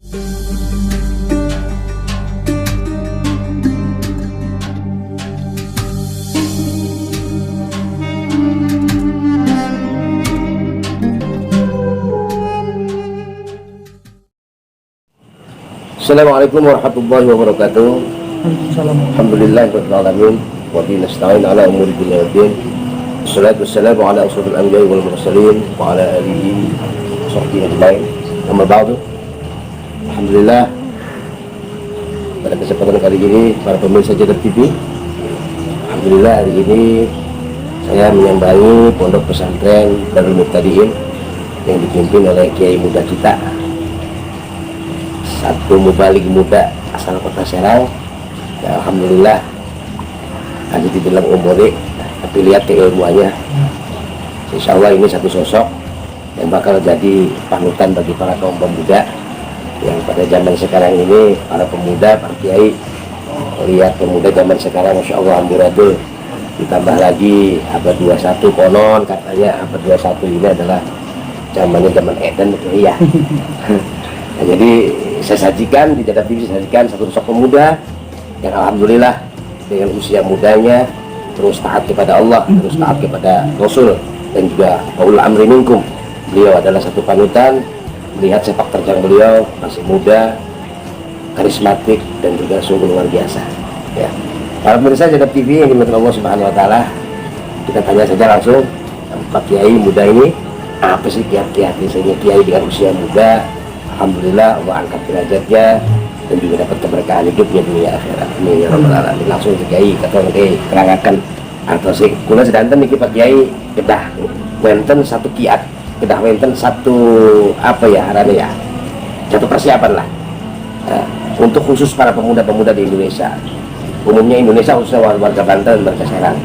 Assalamualaikum warahmatullahi wabarakatuh. Alhamdulillahirabbil alamin wa bihi nasta'in ala umuri dunya waddin. Wassalatu wassalamu ala asyrofil anbiya'i wal mursalin wa ala alihi wa sahbihi ajma'in. Amma ba'du. Alhamdulillah, pada kesempatan kali ini para pemirsa Jadab TV, alhamdulillah hari ini saya menyambangi pondok pesantren Darul Muftadiin yang dipimpin oleh Kiai Muda kita, satu mubalik muda asal kota Serang. Ya, alhamdulillah, ada dibilang umurnya, tapi lihat keilmuannya. Insya Allah ini satu sosok yang bakal jadi panutan bagi para kaum pemuda yang pada zaman sekarang ini, para pemuda, para kiai, lihat pemuda zaman sekarang, Masya Allah, amburadul. Ditambah lagi abad 21, konon katanya abad 21 ini adalah zamannya zaman Eden, betul ya. Nah, jadi saya sajikan di Jadab TV, saya sajikan satu sosok pemuda yang alhamdulillah dengan usia mudanya terus taat kepada Allah, terus taat kepada Rasul, dan juga ulul amri minkum. Beliau adalah satu panutan. Melihat sepak terjang beliau masih muda, karismatik, dan juga sungguh luar biasa. Ya, para pemirsa Jadab TV yang dimuliakan Allah Subhanahu Wa Taala, kita tanya saja langsung Pak Kiai muda ini, apa sih kiat-kiat biasanya kiai dengan usia muda? Alhamdulillah Allah angkat derajatnya dan juga dapat keberkahan hidupnya dunia akhirat. Amin ya rabbal alamin. Langsung ke Kiai, kata Kiai terangkan atau sih kula sedanten niki Pak Kiai kedah wenten satu kiat, kedah wenten satu apa ya arane ya, satu persiapan lah untuk khusus para pemuda-pemuda di Indonesia, umumnya Indonesia, khususnya warga Banten, warga Serang,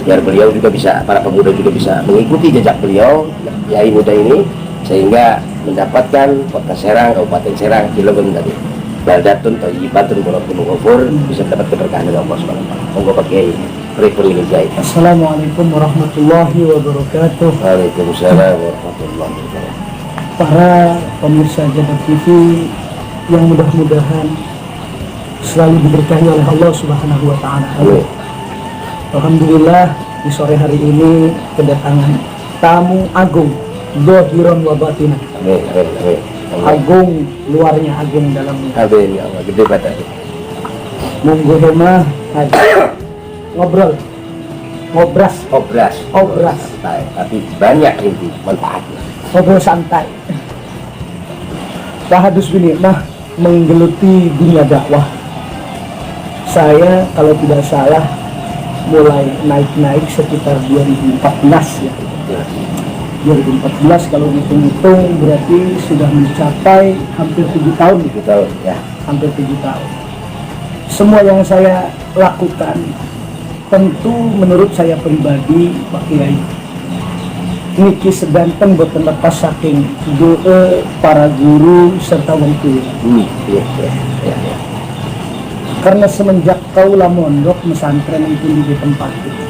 biar beliau juga bisa, para pemuda juga bisa mengikuti jejak beliau Kiai muda ini, sehingga mendapatkan kota Serang, Kabupaten Serang, Cilegon tadi, Baldatun, Thayyibatun, walaupun ghafur, bisa mendapat keberkahan dari Allah Subhanahu wa taala. Monggo Pak Kiai, beri hidayah. Assalamualaikum warahmatullahi wabarakatuh. Waalaikumsalam warahmatullahi wabarakatuh. Para pemirsa Jadab TV yang mudah-mudahan selalu diberkahi oleh Allah Subhanahu wa taala. Alhamdulillah, di sore hari ini kedatangan tamu agung, zahiran wa batinan. Agung luarnya, agung dalamnya. Amin ya Allah, gede badan. Monggo hema ngobrol, ngobras, santai, tapi banyak inti manfaatnya. ngobrol santai. Tahadus binikmah, menggeluti dunia dakwah. Saya kalau tidak salah mulai naik-naik sekitar 2014 ya. 2014 kalau hitung-hitung berarti sudah mencapai hampir 7 tahun. 7 tahun ya. Hampir 7 tahun. Semua yang saya lakukan tentu menurut saya pribadi Pak Kiai niki sedanten boten lepas saking doa para guru serta wong tua. Ya. Karena semenjak kaula mondok pesantren itu di tempat itu,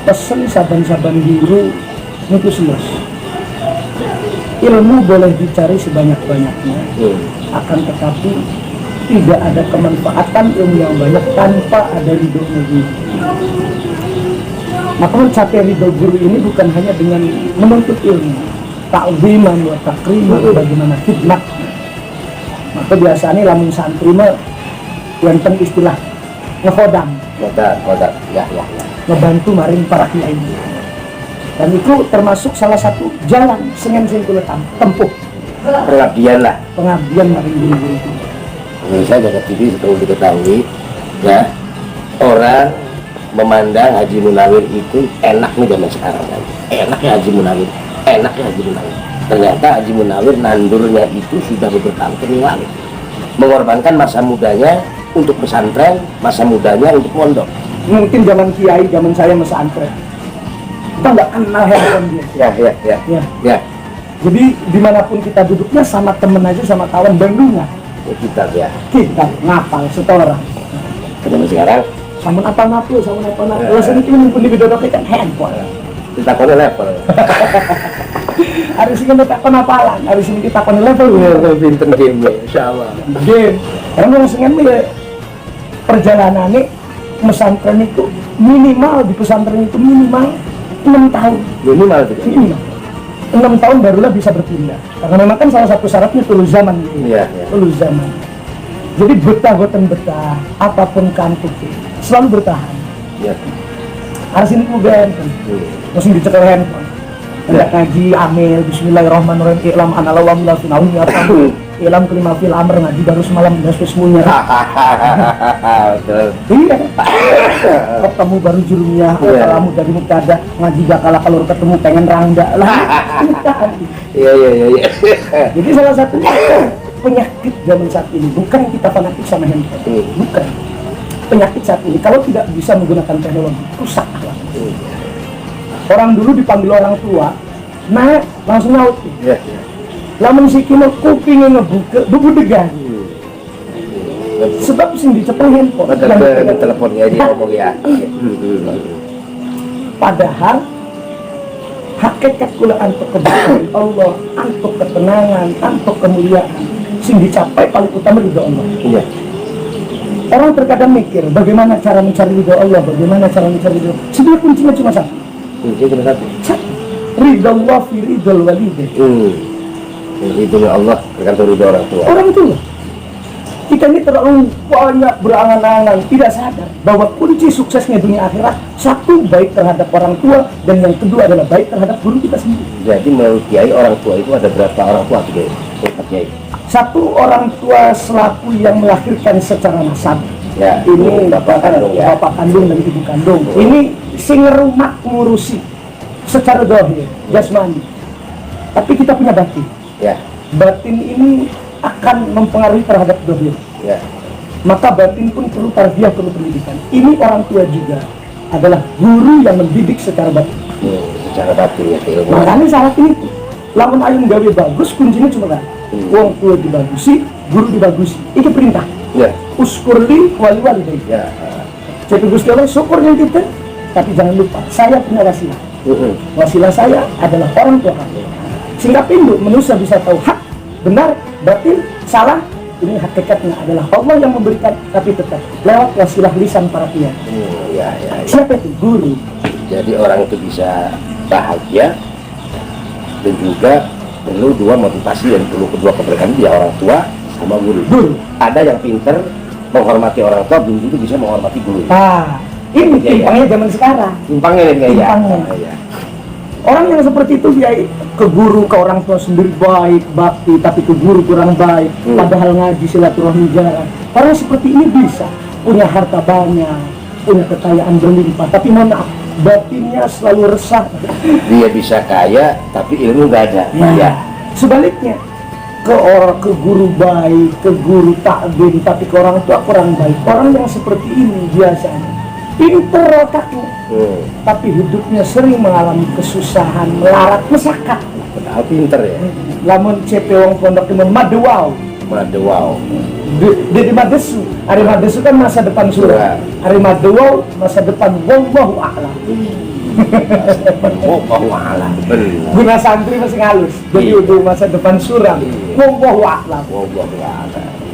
pesen saban-saban guru itu selus. Ilmu boleh dicari sebanyak-banyaknya, akan tetapi tidak ada kemanfaatan ilmu yang banyak tanpa ada ridho guru. Maka mencapai ridho guru ini bukan hanya dengan menuntut ilmu, ta'ziman wa takriman, bagaimana khidmat. Maka biasanya lamun santri mah wonten istilah ngehodam, ya. Ngebantu maring para kiai. Dan itu termasuk salah satu jalan sing kula tempuh. Pengabdian lah. Pengabdian maring guru-guru itu. Saya Jadab TV seperti diketahui ya, orang memandang Haji Munawir itu enak nih zaman sekarang kan. Enaknya Haji Munawir. Ternyata Haji Munawir nandurnya itu sudah beberapa kali langit. Mengorbankan masa mudanya untuk pesantren, masa mudanya untuk pondok. Mungkin zaman kiai, zaman saya pesantren, kita nggak kenal handphone dia. Ya. Jadi dimanapun kita duduknya sama temen aja, sama kawan bandungan. Ya, Kita ngapal setoran. zaman sekarang Sama apa-apa. Rasanya kita mumpuni bidodok kan handphone. kita level. Harus ini takon apalan, harus ini kita takon level. Pinter game ya, insyaallah. Game. Karena orang sengen ya perjalanan ini pesantren itu minimal di pesantren itu minimal 6 tahun. Minimal itu. Minimal. 6 tahun barulah bisa berpindah. Karena memang kan salah satu syaratnya tulus zaman. Iya, iya. Tulus zaman. Jadi betah, apapun kantuk selalu bertahan. Iya. Harus ini kemudian langsung dicekel handphone. Hendak ngaji amil bismillahirrahmanirrahim i'lam anallahu wa la finawi atam i'lam kelima fil amr ngaji baru semalam udah semuanya. Betul. Iya. Ketemu baru jurumnya kalamu dari muktada ngaji bakal kalau ketemu pengen rangga lah. Iya. Jadi salah satunya penyakit zaman saat ini bukan kita fanatik sama handphone, bukan. Penyakit saat ini kalau tidak bisa menggunakan teknologi rusak akhlak. Orang dulu dipanggil orang tua, nah langsung nyaut. Iya. Lamun si kino kupingnya ngebuka, bubu degan. Sebab sing dicepeng handphone. Ada teleponnya dia ngomong ya. Padahal hakikat kula antuk keberkahan Allah, antuk ketenangan, antuk kemuliaan, sing dicapai paling utama ridho Allah. Iya. Orang terkadang mikir bagaimana cara mencari ridho Allah, bagaimana cara mencari ridho. Sebenarnya kuncinya cuma satu. Kuncinya cuma satu. Ridho Allah fi ridho walidain. Ridhonya Allah tergantung ridho orang tua. Orang tua. Kita ini terlalu banyak berangan-angan, tidak sadar bahwa kunci suksesnya dunia akhirat satu baik terhadap orang tua dan yang kedua adalah baik terhadap guru kita sendiri. Jadi menurut Kiai orang tua itu ada berapa orang tua Kiai? Kiai. Satu orang tua selaku yang melahirkan secara nasab. Ya, ini bapak kandung ya. Bapak kandung dan ibu kandung. Ini sing rumah ngurusi secara dohir, jasmani. Tapi kita punya batin. Ya. Batin ini akan mempengaruhi terhadap dohir. Ya. Maka batin pun perlu tarbiyah, perlu pendidikan. Ini orang tua juga adalah guru yang mendidik secara batin. Secara batin ya keilmuan. Makanya syarat ini lamun ayam gawe bagus kuncinya cuma kan. Wong tua dibagusi, guru dibagusi. Itu perintah. Ya. Uskurli wali wali. Ya. Jadi Gusti Allah syukurnya kita, tapi jangan lupa saya punya wasilah. Wasilah saya adalah orang tua kami. Sehingga pindu manusia bisa tahu hak, benar, batil, salah. Ini hakikatnya adalah Allah yang memberikan, tapi tetap lewat wasilah lisan para pihak. Ya. Siapa itu? Guru. Jadi orang itu bisa bahagia dan juga perlu dua motivasi dan perlu kedua keberkahan dia orang tua sama guru. Ada yang pinter menghormati orang tua, belum tentu bisa menghormati guru. Ini timpangnya zaman sekarang. Timpangnya ya. Orang yang seperti itu dia ke guru, ke orang tua sendiri baik, bakti, tapi ke guru kurang baik. Padahal ngaji silaturahmi jarang. Orang seperti ini bisa punya harta banyak, punya kekayaan berlimpah, tapi mohon maaf, batinnya selalu resah. Dia bisa kaya, tapi ilmu nggak ada. Ya. Sebaliknya, ke guru baik, ke guru taklim, tapi ke orang tua kurang baik. Orang yang seperti ini biasanya pinter otaknya, tapi hidupnya sering mengalami kesusahan, melarat, mesakat. Padahal pinter ya. Lamun CP wong pondok itu madewau. Di madesu, hari madesu kan masa depan surah. Hari madewau masa depan wallahu a'lam. Wallahu a'lam. Guna santri masih halus. Jadi udah masa depan suram. Wallahu a'lam.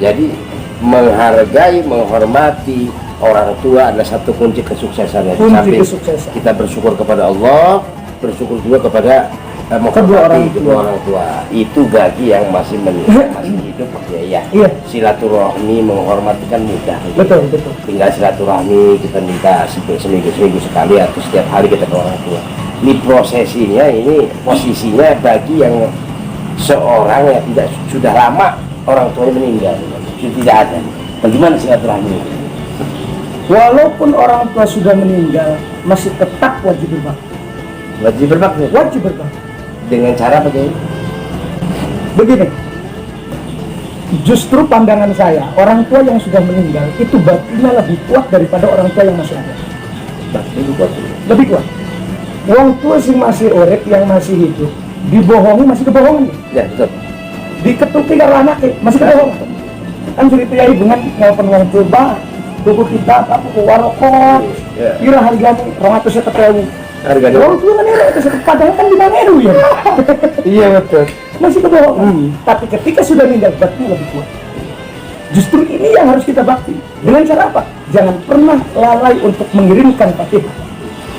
Jadi menghargai, menghormati orang tua adalah satu kunci kesuksesan. Kunci kesuksesan. Kita bersyukur kepada Allah, bersyukur juga kepada kedua orang tua. Itu bagi yang masih hidup ya. Iya. Silaturahmi, menghormati kan mudah. Betul. Tinggal silaturahmi, kita minta seminggu sekali atau setiap hari kita ke orang tua. Ini prosesinya, ini posisinya bagi yang seorang yang sudah lama orang tuanya meninggal, sudah tidak ada. Bagaimana silaturahmi? Walaupun orang tua sudah meninggal, masih tetap wajib berbakti. Wajib berbakti. Dengan cara bagaimana? Begini, justru pandangan saya, orang tua yang sudah meninggal itu batinnya lebih kuat daripada orang tua yang masih ada. Lebih kuat. Orang tua sih masih urip, yang masih hidup, dibohongi masih kebohongan. Ya betul. Diketuki karo anaknya masih kebohongan. Kan cerita ya ibu kan nelpon wong tua, buku kita, buku warokok, kira harganya 200 ketemu. Harganya. Orang tua kan era padahal kan di Manado ya. Iya betul. Masih kebohongan. Tapi ketika sudah meninggal bakti lebih kuat. Justru ini yang harus kita bakti. Dengan cara apa? Jangan pernah lalai untuk mengirimkan Fatihah.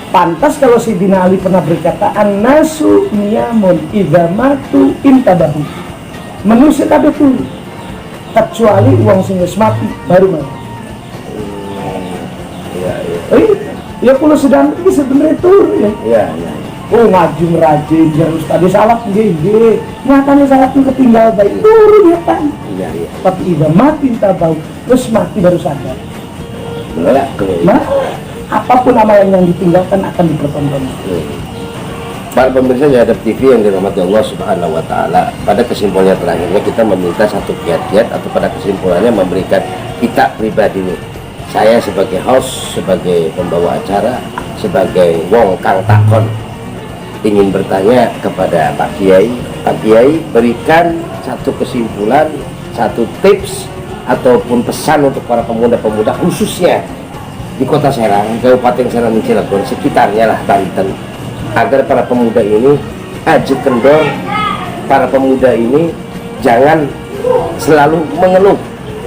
Pantas kalau Sayyidina Ali pernah berkata, an-nasu niyamun idza matu intabahu. Manusia kabeh turu. Kecuali uang sing wis mati baru mati. Ya kalau sedang ini sebenarnya turu ya. Iya. Oh ngaji merajin harus tadi salat nggih. Nyatanya salat itu ketinggal baik turu ya kan. Iya. Tapi idza mati intabahu, terus mati baru sadar. Benar. Nah, apapun amalan yang ditinggalkan akan dipertontonkan. Para pemirsa Jadab TV yang dirahmati Allah Subhanahu wa Ta'ala, pada kesimpulannya terakhirnya kita meminta satu kiat-kiat atau pada kesimpulannya memberikan kita pribadi nih. Saya sebagai host, sebagai pembawa acara, sebagai wong kang takon ingin bertanya kepada Pak Kiai. Pak Kiai berikan satu kesimpulan, satu tips ataupun pesan untuk para pemuda-pemuda khususnya di Kota Serang, Kabupaten Serang Cilegon, sekitarnya lah Banten, agar para pemuda ini aji kendor, para pemuda ini jangan selalu mengeluh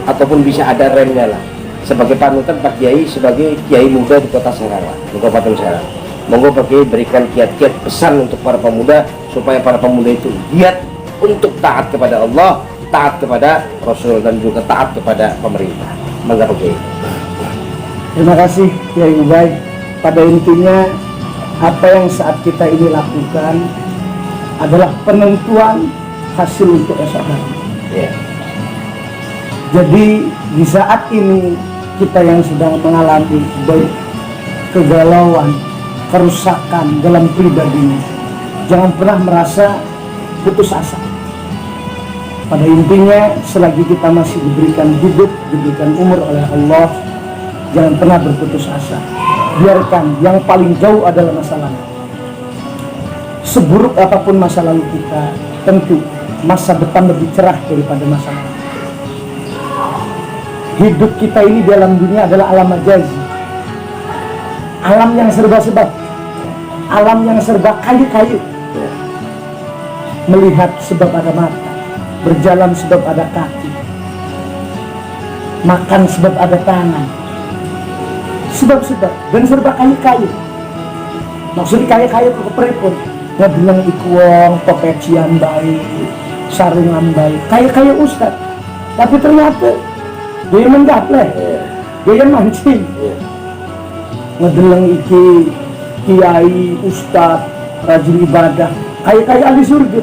ataupun bisa ada remnya lah. Sebagai panutan Pak Kiai, sebagai Kiai muda di Kota Serang, di Kabupaten Serang, monggo Pak Kiai berikan kiat-kiat pesan untuk para pemuda supaya para pemuda itu giat untuk taat kepada Allah, taat kepada Rasul dan juga taat kepada pemerintah. Monggo Pak Kiai. Terima kasih Kiai Ubay. Pada intinya apa yang saat kita ini lakukan adalah penentuan hasil untuk esok hari. Yeah. Jadi di saat ini kita yang sedang mengalami baik kegalauan, kerusakan dalam pribadinya, jangan pernah merasa putus asa. Pada intinya selagi kita masih diberikan hidup, diberikan umur oleh Allah, jangan pernah berputus asa. Biarkan yang paling jauh adalah masa lalu. Seburuk apapun masa lalu kita, tentu masa depan lebih cerah daripada masa lalu. Hidup kita ini dalam dunia adalah alam majazi, alam yang serba sebab, alam yang serba kayu-kayu. Melihat sebab ada mata, berjalan sebab ada kaki, makan sebab ada tangan, sebab-sebab, dan serba kayu-kayu. Maksudnya kayu-kayu ke peripun, nggak bilang ikuang, pepecian baik, sarungan baik, kayu-kayu ustad. Tapi ternyata dia menggapleh, dia mancing, ngedeleng iki kiai, ustad, rajin ibadah, kayu-kayu ahli surga.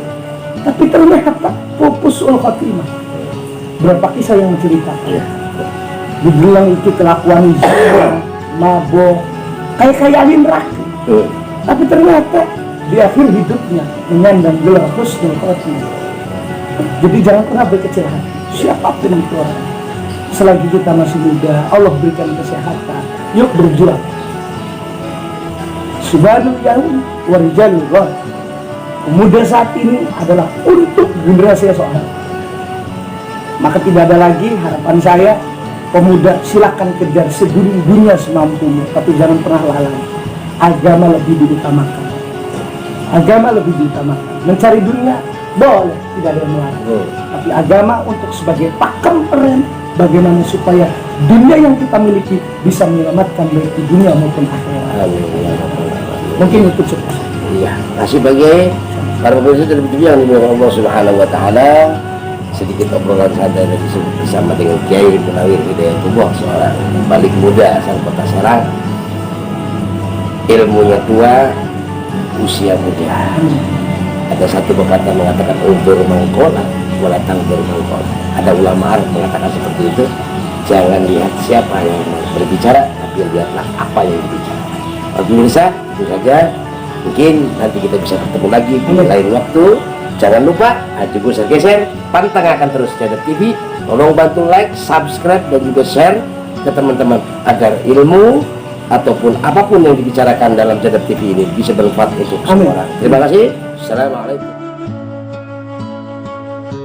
Tapi ternyata pupus ul khotimah. Berapa kisah yang menceritakan, dibilang iki kelakuan zina, mabok, kayak ahli neraka. Tapi ternyata di akhir hidupnya menyandang gelar husnul khotimah. Jadi jangan pernah berkecil hati, siapapun itu orang. Selagi kita masih muda, Allah berikan kesehatan, yuk berjuang. Subhanul yaum warijalul ghad. Pemuda saat ini adalah untuk generasi esok hari. Maka tidak ada lagi harapan saya, pemuda silakan kejar sedunia semampumu, tapi jangan pernah lalai. Agama lebih diutamakan. Agama lebih diutamakan. Mencari dunia boleh, tidak ada yang melarang. Tapi agama untuk sebagai pakem peren, bagaimana supaya dunia yang kita miliki bisa menyelamatkan baik di dunia maupun akhirat. Mungkin itu cukup. Iya, masih bagi para pemirsa televisi yang dimuliakan Allah Subhanahu wa Ta'ala, sedikit obrolan santai bersama dengan Kiai Munawir Hidayatullah, seorang balik muda asal Kota Serang, ilmunya tua, usia muda. Ada satu pepatah mengatakan udur mangkola, wala tangdur mangkola. Ada ulama Arab mengatakan seperti itu. Jangan lihat siapa yang berbicara, tapi lihatlah apa yang dibicara. Pemirsa, itu saja. Mungkin nanti kita bisa bertemu lagi di lain waktu. Jangan lupa, Haji Gus geser, pantang akan terus Jadab TV. Tolong bantu like, subscribe, dan juga share ke teman-teman agar ilmu ataupun apapun yang dibicarakan dalam Jadab TV ini bisa bermanfaat untuk semua orang. Terima kasih. Assalamualaikum.